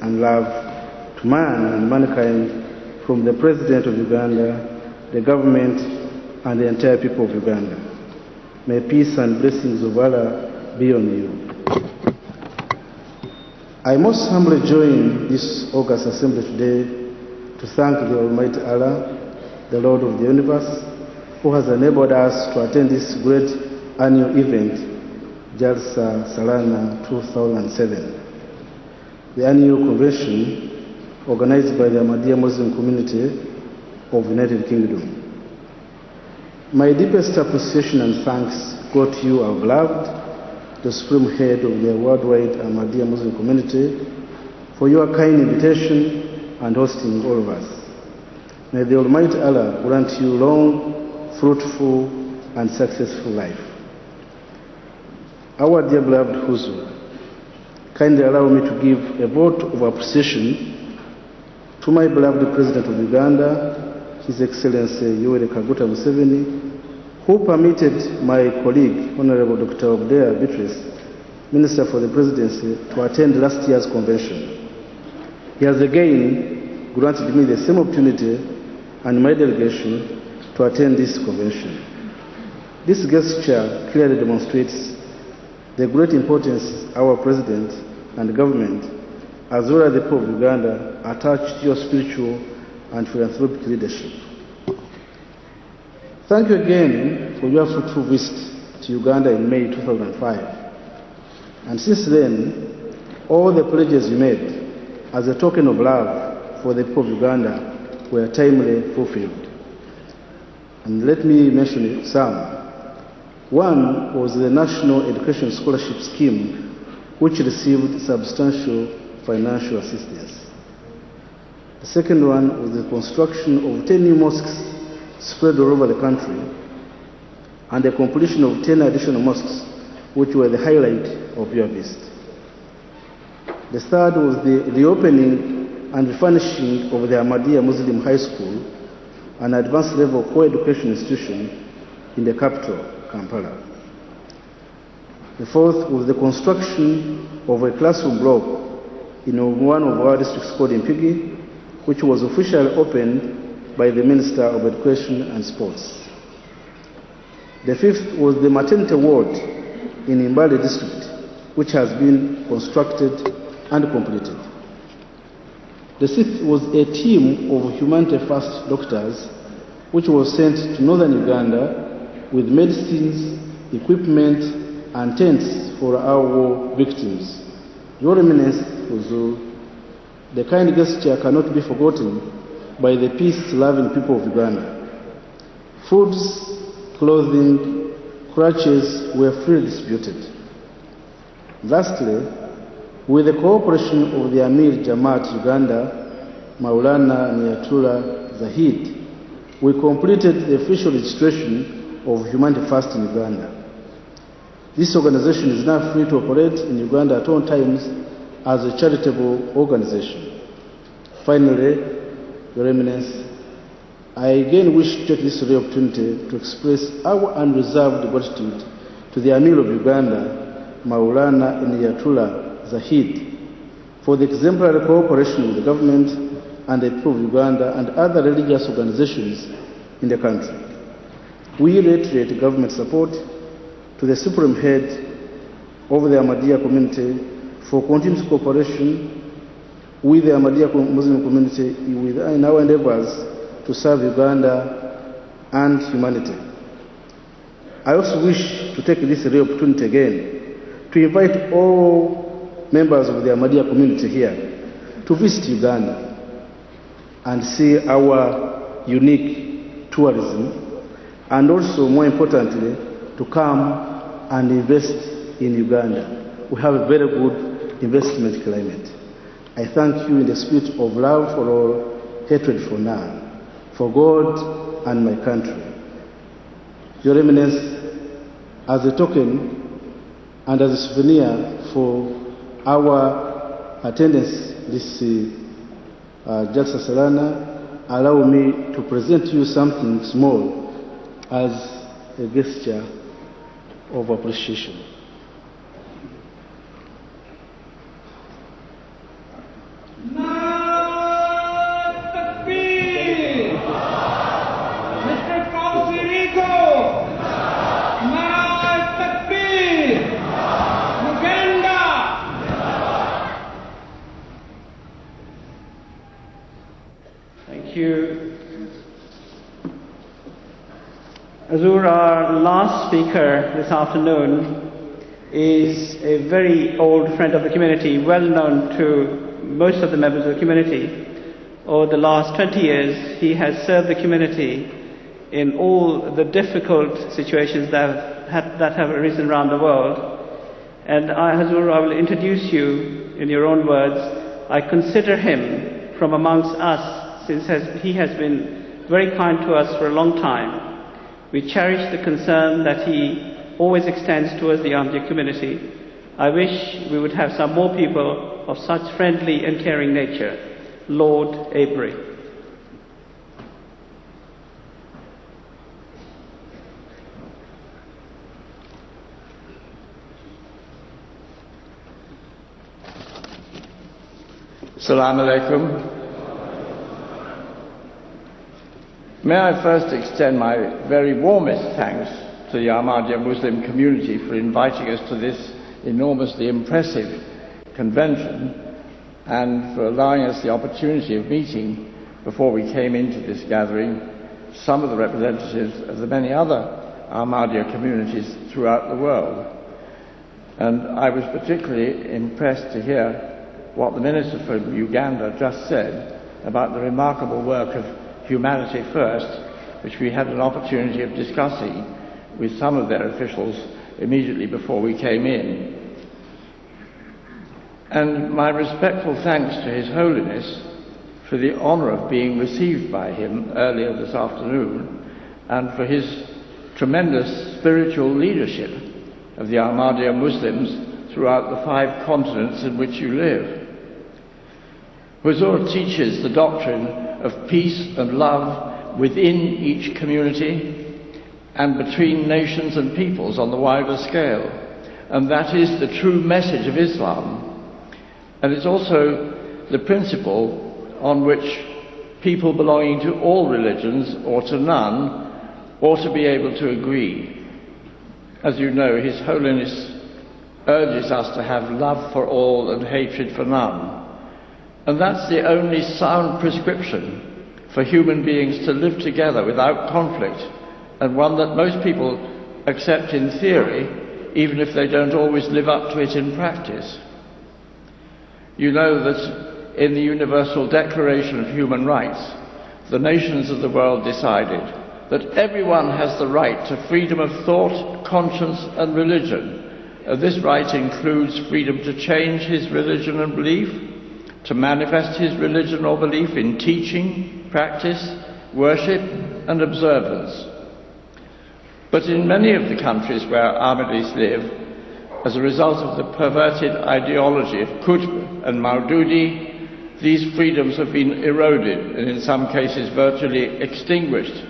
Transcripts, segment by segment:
and love to man and mankind from the President of Uganda, the government, and the entire people of Uganda. May peace and blessings of Allah be on you. I most humbly join this August Assembly today to thank the Almighty Allah, the Lord of the universe, who has enabled us to attend this great annual event, Jalsa Salana 2007, the annual convention organized by the Ahmadiyya Muslim community of the United Kingdom. My deepest appreciation and thanks go to you, our beloved, the supreme head of the worldwide Ahmadiyya Muslim community, for your kind invitation and hosting all of us. May the Almighty Allah grant you long, fruitful, and successful life. Our dear beloved Huzu, kindly allow me to give a vote of appreciation to my beloved President of Uganda, His Excellency Yoweri Kaguta Museveni, who permitted my colleague, Honorable Dr. Obdea Beatrice, Minister for the Presidency, to attend last year's convention. He has again granted me the same opportunity and my delegation to attend this convention. This gesture clearly demonstrates the great importance our President and government, as well as the people of Uganda, attach to your spiritual and philanthropic leadership. Thank you again for your fruitful visit to Uganda in May 2005. And since then, all the pledges you made as a token of love for the people of Uganda were timely fulfilled. And let me mention some. One was the National Education Scholarship Scheme, which received substantial financial assistance. The second one was the construction of 10 new mosques spread all over the country, and the completion of 10 additional mosques, which were the highlight of your visit. The third was the reopening and refurnishing of the Ahmadiyya Muslim High School, an advanced level co-education institution in the capital, Kampala. The fourth was the construction of a classroom block in one of our districts called Impigi, which was officially opened by the Minister of Education and Sports. The fifth was the maternity ward in Imbali district, which has been constructed and completed. The sixth was a team of Humanity First doctors, which was sent to northern Uganda with medicines, equipment, and tents for our war victims. Your Eminence, Huzu, the kind gesture cannot be forgotten by the peace-loving people of Uganda. Foods, clothing, crutches were freely distributed. Lastly, with the cooperation of the Amir Jamaat Uganda, Maulana Nyatula Zahid, we completed the official registration of Humanity First in Uganda. This organization is now free to operate in Uganda at all times as a charitable organization. Finally, Your Eminence, I again wish to take this rare opportunity to express our unreserved gratitude to the Amir of Uganda, Maulana Nyatula Zahid, for the exemplary cooperation with the government and the people of Uganda and other religious organizations in the country. We reiterate government support to the Supreme Head of the Ahmadiyya community for continued cooperation with the Ahmadiyya Muslim community in our endeavors to serve Uganda and humanity. I also wish to take this rare opportunity again to invite all members of the Ahmadiyya community here to visit Uganda and see our unique tourism, and also, more importantly, to come and invest in Uganda. We have a very good investment climate. I thank you in the spirit of love for all, hatred for none, for God and my country. Your Eminence, as a token and as a souvenir for our attendance this Jalsa Salana, allow me to present you something small as a gesture of appreciation. you. Azur, our last speaker this afternoon is a very old friend of the community, well known to most of the members of the community. Over the last 20 years, he has served the community in all the difficult situations that have arisen around the world. And Hazur, I will introduce you in your own words. I consider him from amongst us, since he has been very kind to us for a long time. We cherish the concern that he always extends towards the Ahmadiyya community. I wish we would have some more people of such friendly and caring nature. Lord Avery. Assalamu alaikum. May I first extend my very warmest thanks to the Ahmadiyya Muslim community for inviting us to this enormously impressive convention and for allowing us the opportunity of meeting, before we came into this gathering, some of the representatives of the many other Ahmadiyya communities throughout the world. And I was particularly impressed to hear what the Minister from Uganda just said about the remarkable work of Humanity First, which we had an opportunity of discussing with some of their officials immediately before we came in. And my respectful thanks to His Holiness for the honour of being received by him earlier this afternoon, and for his tremendous spiritual leadership of the Ahmadiyya Muslims throughout the 5 continents in which you live. Huzur teaches the doctrine of peace and love within each community and between nations and peoples on the wider scale. And that is the true message of Islam. And it's also the principle on which people belonging to all religions, or to none, ought to be able to agree. As you know, His Holiness urges us to have love for all and hatred for none. And that's the only sound prescription for human beings to live together without conflict, and one that most people accept in theory, even if they don't always live up to it in practice. You know that in the Universal Declaration of Human Rights, the nations of the world decided that everyone has the right to freedom of thought, conscience and religion. This right includes freedom to change his religion and belief, to manifest his religion or belief in teaching, practice, worship and observance. But in many of the countries where Ahmadis live, as a result of the perverted ideology of Qutb and Maududi, these freedoms have been eroded and in some cases virtually extinguished,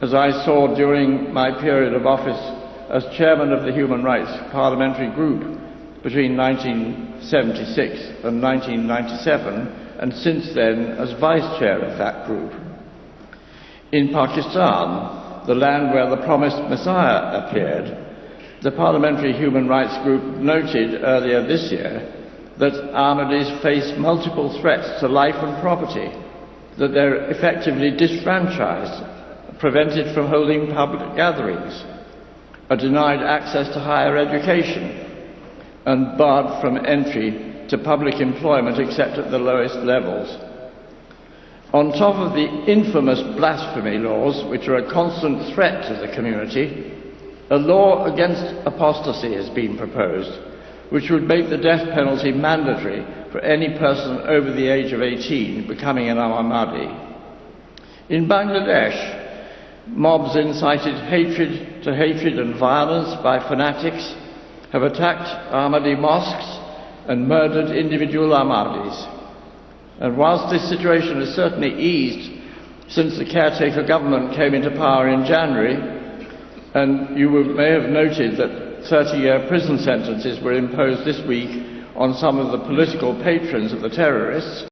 as I saw during my period of office as chairman of the Human Rights Parliamentary Group between 1976 and 1997, and since then as vice chair of that group. In Pakistan, the land where the promised Messiah appeared, the Parliamentary Human Rights Group noted earlier this year that Ahmadis face multiple threats to life and property, that they're effectively disfranchised, prevented from holding public gatherings, are denied access to higher education, and barred from entry to public employment except at the lowest levels. On top of the infamous blasphemy laws, which are a constant threat to the community, a law against apostasy has been proposed, which would make the death penalty mandatory for any person over the age of 18 becoming an Ahmadi. In Bangladesh, mobs incited to hatred and violence by fanatics have attacked Ahmadi mosques and murdered individual Ahmadis. And whilst this situation has certainly eased since the caretaker government came into power in January, and you may have noted that 30-year prison sentences were imposed this week on some of the political patrons of the terrorists,